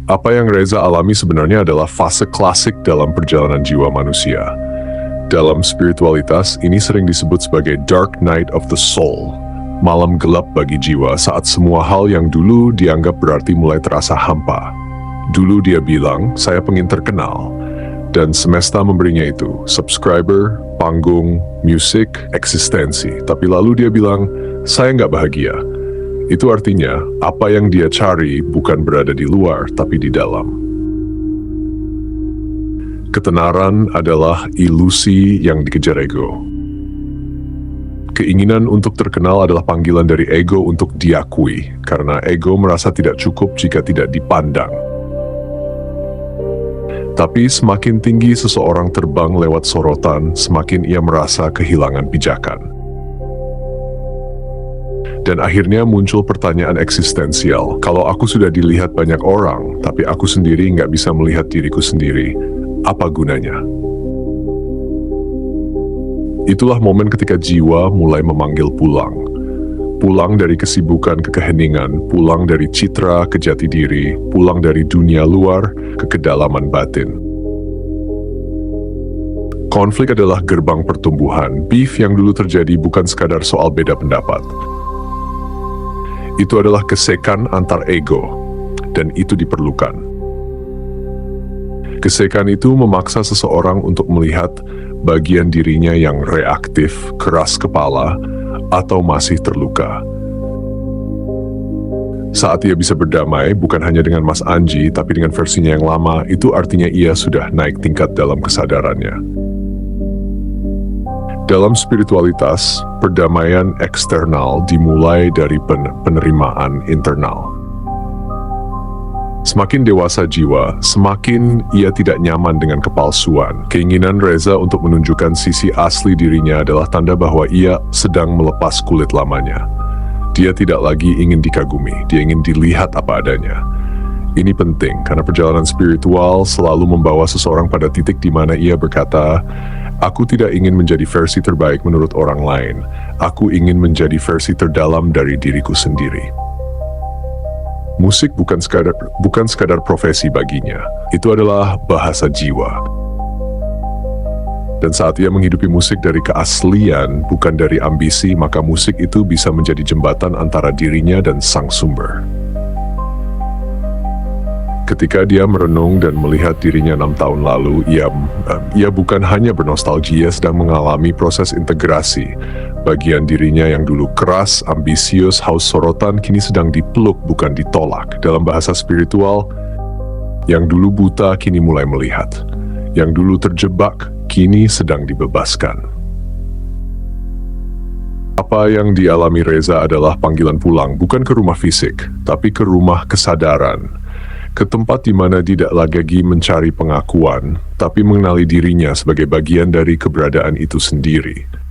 Apa yang Reza alami sebenarnya adalah fase klasik dalam perjalanan jiwa manusia. Dalam spiritualitas, ini sering disebut sebagai Dark Night of the Soul, malam gelap bagi jiwa saat semua hal yang dulu dianggap berarti mulai terasa hampa. Dulu dia bilang, saya pengen terkenal, dan semesta memberinya itu, subscriber, panggung, musik, eksistensi. Tapi lalu dia bilang, saya nggak bahagia. Itu artinya, apa yang dia cari bukan berada di luar, tapi di dalam. Ketenaran adalah ilusi yang dikejar ego. Keinginan untuk terkenal adalah panggilan dari ego untuk diakui, karena ego merasa tidak cukup jika tidak dipandang. Tapi semakin tinggi seseorang terbang lewat sorotan, semakin ia merasa kehilangan pijakan. Dan akhirnya muncul pertanyaan eksistensial, kalau aku sudah dilihat banyak orang, tapi aku sendiri nggak bisa melihat diriku sendiri, apa gunanya? Itulah momen ketika jiwa mulai memanggil pulang. Pulang dari kesibukan ke keheningan, pulang dari citra ke jati diri, pulang dari dunia luar ke kedalaman batin. Konflik adalah gerbang pertumbuhan. Beef yang dulu terjadi bukan sekadar soal beda pendapat. Itu adalah gesekan antar ego, dan itu diperlukan. Gesekan itu memaksa seseorang untuk melihat bagian dirinya yang reaktif, keras kepala, atau masih terluka. Saat ia bisa berdamai, bukan hanya dengan Mas Anji, tapi dengan versinya yang lama, itu artinya ia sudah naik tingkat dalam kesadarannya. Dalam spiritualitas, perdamaian eksternal dimulai dari penerimaan internal. Semakin dewasa jiwa, semakin ia tidak nyaman dengan kepalsuan. Keinginan Reza untuk menunjukkan sisi asli dirinya adalah tanda bahwa ia sedang melepas kulit lamanya. Dia tidak lagi ingin dikagumi, dia ingin dilihat apa adanya. Ini penting, karena perjalanan spiritual selalu membawa seseorang pada titik di mana ia berkata, aku tidak ingin menjadi versi terbaik menurut orang lain. Aku ingin menjadi versi terdalam dari diriku sendiri. Musik bukan sekadar profesi baginya. Itu adalah bahasa jiwa. Dan saat ia menghidupi musik dari keaslian, bukan dari ambisi, maka musik itu bisa menjadi jembatan antara dirinya dan sang sumber. Ketika dia merenung dan melihat dirinya 6 tahun lalu, ia bukan hanya bernostalgia, sedang mengalami proses integrasi. Bagian dirinya yang dulu keras, ambisius, haus sorotan, kini sedang dipeluk, bukan ditolak. Dalam bahasa spiritual, yang dulu buta kini mulai melihat. Yang dulu terjebak, kini sedang dibebaskan. Apa yang dialami Reza adalah panggilan pulang, bukan ke rumah fisik, tapi ke rumah kesadaran. Ke tempat di mana tidak lagi mencari pengakuan, tapi mengenali dirinya sebagai bagian dari keberadaan itu sendiri.